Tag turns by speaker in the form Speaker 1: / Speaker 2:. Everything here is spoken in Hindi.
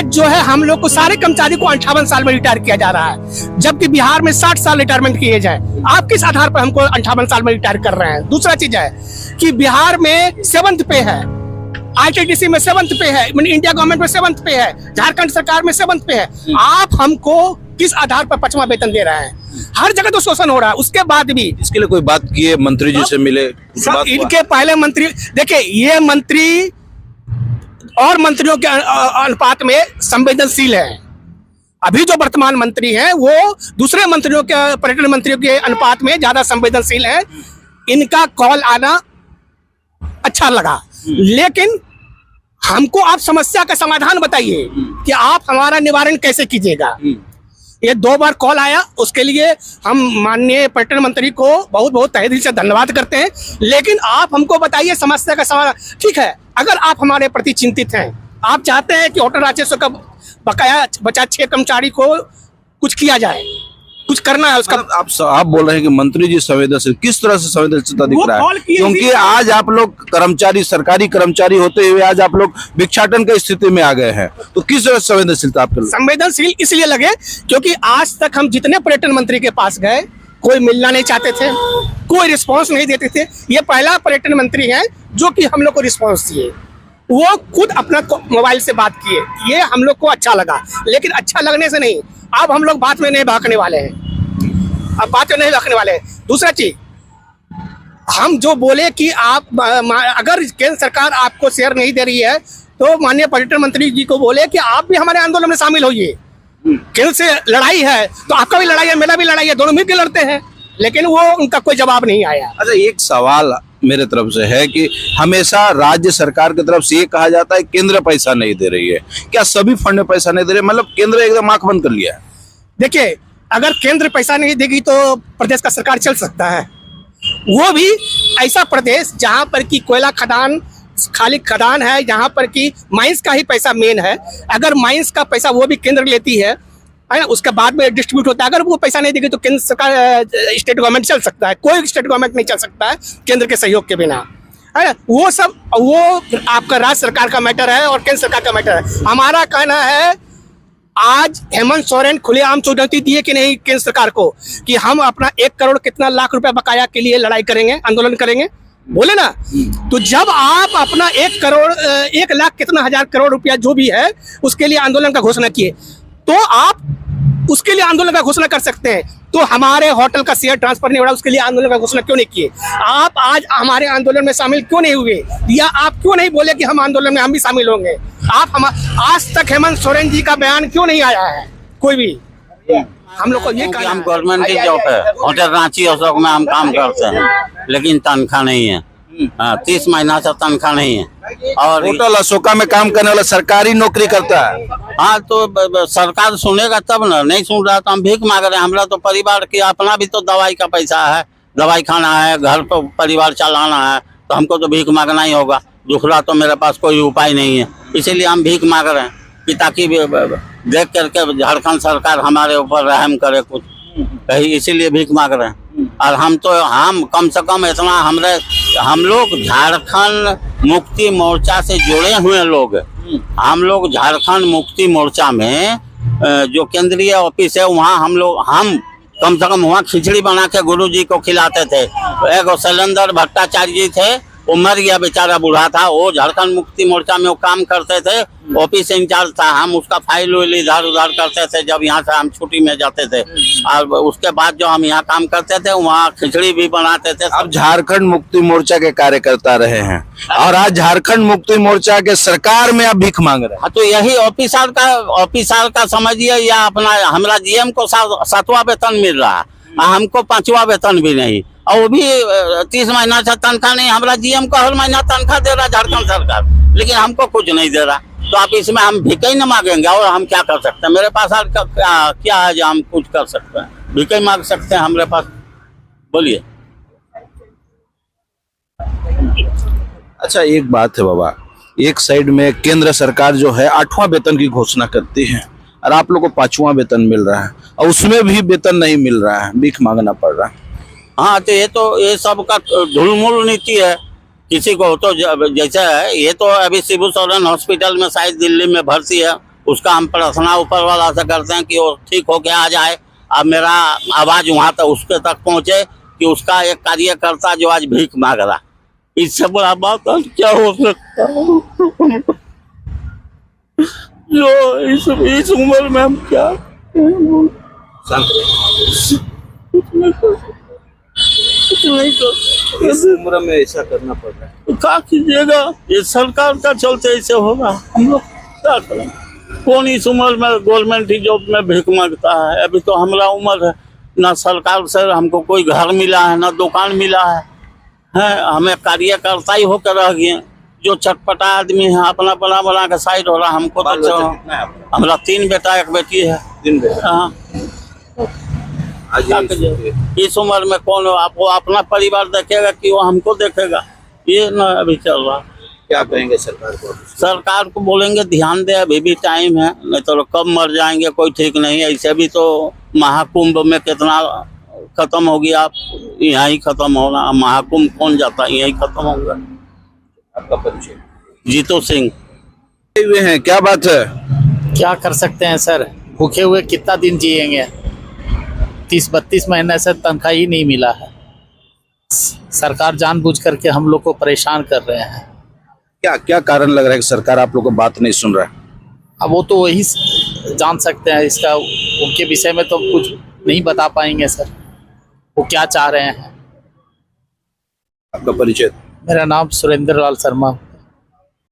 Speaker 1: आज जो है हम लोग को सारे कर्मचारी को 58 साल में रिटायर किया जा रहा है, जबकि बिहार में 60 साल रिटायरमेंट की एज है। आप किस आधार पर हमको 58 साल में रिटायर कर रहे हैं? दूसरा चीज है कि बिहार में 7th पे है, ITDC में 7th पे है, इंडिया गवर्नमेंट में 7th पे है, झारखंड सरकार में 7th पे है। आप हमको किस आधार पर 5वां वेतन दे रहे हैं? हर जगह तो शोषण हो रहा है। उसके बाद भी
Speaker 2: इसके लिए कोई बात किए, मंत्री जी से मिले?
Speaker 1: सब इनके पहले मंत्री, देखिए ये मंत्री और मंत्रियों के अनुपात में संवेदनशील है। अभी जो वर्तमान मंत्री हैं वो दूसरे मंत्रियों के, पर्यटन मंत्रियों के अनुपात में ज्यादा संवेदनशील है। इनका कॉल आना अच्छा लगा, लेकिन हमको आप समस्या का समाधान बताइए कि आप हमारा निवारण कैसे कीजिएगा। ये 2 बार कॉल आया, उसके लिए हम माननीय पर्यटन मंत्री को बहुत बहुत तहे दिल से धन्यवाद करते हैं, लेकिन आप हमको बताइए समस्या का समाधान। ठीक है, अगर आप हमारे प्रति चिंतित हैं, आप चाहते हैं कि होटल राजस्व का बकाया बचा 6 कर्मचारी को कुछ किया जाए, कुछ करना है उसका।
Speaker 2: आप बोल रहे हैं कि मंत्री जी संवेदनशील, किस तरह से संवेदनशीलता दिख रहा है? क्योंकि आज आप लोग कर्मचारी, सरकारी कर्मचारी होते हुए आज आप लोग भिक्षाटन की स्थिति में आ गए हैं, तो किस तरह से संवेदनशीलता आपके?
Speaker 1: संवेदनशील इसलिए लगे क्योंकि आज तक हम जितने पर्यटन मंत्री के पास गए, कोई मिलना नहीं चाहते थे, कोई रिस्पॉन्स नहीं देते थे। ये पहला पर्यटन मंत्री है जो कि हम लोग को रिस्पॉन्स दिए, वो खुद अपना मोबाइल से बात किए, ये हम लोग को अच्छा लगा। लेकिन अच्छा लगने से नहीं, अब हम लोग बात में नहीं भागने वाले हैं, अब बात में नहीं भागने वाले हैं। दूसरा चीज, हम जो बोले कि आप अगर केंद्र सरकार आपको शेयर नहीं दे रही है तो माननीय पर्यटन मंत्री जी को बोले कि आप भी हमारे आंदोलन में शामिल होइए। केंद्र से लड़ाई है तो आपका भी लड़ाई है, मेरा भी लड़ाई है, दोनों मिलकर लड़ते हैं। लेकिन वो उनका कोई जवाब नहीं आया।
Speaker 2: अच्छा, एक सवाल मेरे तरफ से है कि हमेशा राज्य सरकार की तरफ से ये कहा जाता है केंद्र पैसा नहीं दे रही है, क्या सभी फंड में पैसा नहीं दे रहे? मतलब केंद्र एकदम आंख बंद कर लिया है?
Speaker 1: देखिए, अगर केंद्र पैसा नहीं देगी तो प्रदेश का सरकार चल सकता है, वो भी ऐसा प्रदेश जहां पर की कोयला खदान, खाली खदान है, जहां पर की माइंस का ही पैसा मेन है। अगर माइंस का पैसा वो भी केंद्र लेती है ना, उसके बाद में डिस्ट्रीब्यूट होता है। अगर वो पैसा नहीं देगी तो केंद्र सरकार, स्टेट गवर्नमेंट चल सकता है, कोई स्टेट गवर्नमेंट नहीं चल सकता है केंद्र के सहयोग के बिना, है ना। वो सब वो आपका राज्य सरकार का मैटर है और केंद्र सरकार का मैटर है। हमारा कहना है, आज हेमंत सोरेन खुलेआम चुनौती दिए कि नहीं केंद्र सरकार को कि हम अपना 1 करोड़ कितना लाख रुपया बकाया के लिए लड़ाई करेंगे, आंदोलन करेंगे, बोले ना। तो जब आप अपना 1 करोड़ 1 लाख कितना हजार करोड़ रुपया जो भी है उसके लिए आंदोलन का घोषणा किए, तो आप उसके लिए आंदोलन का घोषणा कर सकते हैं। तो हमारे होटल का शेयर ट्रांसफर नहीं हो रहा, उसके लिए आंदोलन का घोषणा क्यों नहीं किए? आप आज हमारे आंदोलन में शामिल क्यों नहीं हुए, या आप क्यों नहीं बोले कि हम आंदोलन में हम भी शामिल होंगे? आप आज तक हेमंत सोरेन जी का बयान क्यों नहीं आया है कोई भी? हम लोग को ये कहना है,
Speaker 3: हम गवर्नमेंट की जॉब है, होटल रांची अशोक में हम काम करते हैं, लेकिन तनख्वाह नहीं है। 30 महीना से तनख्वाह नहीं है। और
Speaker 2: होटल अशोका में काम करने वाला सरकारी नौकरी करता है।
Speaker 3: हाँ, तो सरकार सुनेगा तब ना, नहीं सुन रहा तो हम भीख मांग रहे हैं। हमारा तो परिवार की अपना भी तो दवाई का पैसा है, दवाई खाना है, घर पर परिवार चलाना है, तो हमको तो भीख मांगना ही होगा। दूसरा तो मेरे पास कोई उपाय नहीं है, इसीलिए हम भीख मांग रहे हैं कि ताकि देख करके झारखंड सरकार हमारे ऊपर रहम करे कुछ, कहीं इसीलिए भीख मांग रहे हैं। और हम कम से कम इतना हम लोग झारखंड मुक्ति मोर्चा से जुड़े हुए लोग, हम लोग झारखंड मुक्ति मोर्चा में जो केंद्रीय ऑफिस है वहाँ हम कम से कम वहाँ खिचड़ी बना के गुरुजी को खिलाते थे। एक शैलेंद्र भट्टाचार्य जी थे, वो मर गया बेचारा, बूढ़ा था, वो झारखंड मुक्ति मोर्चा में वो काम करते थे, ऑफिस इंचार्ज था। हम उसका फाइल वाइल इधर उधर करते थे जब यहाँ से हम छुट्टी में जाते थे, और उसके बाद जो हम यहाँ काम करते थे वहाँ खिचड़ी भी बनाते थे।
Speaker 2: अब झारखंड मुक्ति मोर्चा के कार्यकर्ता रहे हैं और आज झारखंड मुक्ति मोर्चा के सरकार में आप भीख मांग रहे हैं।
Speaker 3: हाँ, तो यही ऑफिसर का समझिए, या अपना हमारा जीएम को 7वां वेतन मिल रहा है, हमको 5वां वेतन भी नहीं, और वो भी 30 महीना से तनख्वाह नहीं। हमारा जीएम को हर महीना तनख्वाह दे रहा झारखंड सरकार, लेकिन हमको कुछ नहीं दे रहा। तो आप इसमें हम भीख ही न मांगेंगे, और हम क्या कर सकते हैं? मेरे पास क्या है जो हम कुछ कर सकते हैं? भीख ही मांग सकते हैं हमारे पास, बोलिए।
Speaker 2: अच्छा, एक बात है बाबा, एक साइड में केंद्र सरकार जो है 8वां वेतन की घोषणा करती है और आप लोग को 5वां वेतन मिल रहा है, और उसमें भी वेतन नहीं मिल रहा है, भीख मांगना पड़ रहा है।
Speaker 3: हाँ, तो ये सब का ढुलमुल नीति है। किसी को तो जैसे है, ये तो अभी शिबू सोरेन हॉस्पिटल में शायद दिल्ली में भर्ती है, उसका हम प्रार्थना ऊपर वाला से करते हैं कि वो ठीक होके आ जाए। अब मेरा आवाज वहां तक उसके तक पहुंचे कि उसका एक कार्यकर्ता जो आज भीख मांग रहा, इससे बड़ा बात और क्या हो सकता है? जो इस उम्र में हम क्या
Speaker 2: इस उम्र में ऐसा करना पड़ रहा है।
Speaker 3: तो क्या कीजिएगा, ये सरकार का चलते ऐसे होगा। हम लोग क्या करें? कौन इस उम्र में गवर्नमेंट जॉब में भीख मांगता है? अभी तो हमारा उम्र है, ना सरकार से हमको कोई घर मिला है, ना दुकान मिला है। हमें कार्यकर्ता ही होकर रह गए। जो चटपटा आदमी है अपना बना बना के साइड हो रहा। हमको तो हमारा 3 बेटा 1 बेटी है।
Speaker 2: 3 बेटा।
Speaker 3: हाँ,
Speaker 2: आज
Speaker 3: इस उम्र में कौन आपको अपना परिवार देखेगा कि वो हमको देखेगा? ये ना अभी चल रहा।
Speaker 2: क्या कहेंगे सरकार को?
Speaker 3: सरकार को बोलेंगे ध्यान दे, अभी भी टाइम है, नहीं तो कब मर जाएंगे कोई ठीक नहीं। ऐसे भी तो महाकुंभ में कितना खत्म हो गया, आप यहाँ ही खत्म होना। महाकुंभ कौन जाता है, यही खत्म होगा।
Speaker 2: आपका परिचय?
Speaker 3: जीतू सिंह।
Speaker 2: हुए हैं, क्या बात है?
Speaker 4: क्या कर सकते हैं सर, भूखे हुए कितना दिन जिएंगे। 30-32 महीने से तनख्वाह ही नहीं मिला है। सरकार जानबूझ करके हम लोग को परेशान कर रहे हैं।
Speaker 2: क्या क्या कारण लग रहा है कि सरकार आप लोग को बात नहीं सुन रहा है?
Speaker 4: अब वो तो वही जान सकते हैं, इसका उनके विषय में तो कुछ नहीं बता पाएंगे सर, वो क्या चाह रहे हैं।
Speaker 2: आपका परिचय?
Speaker 4: मेरा नाम सुरेंद्र लाल शर्मा।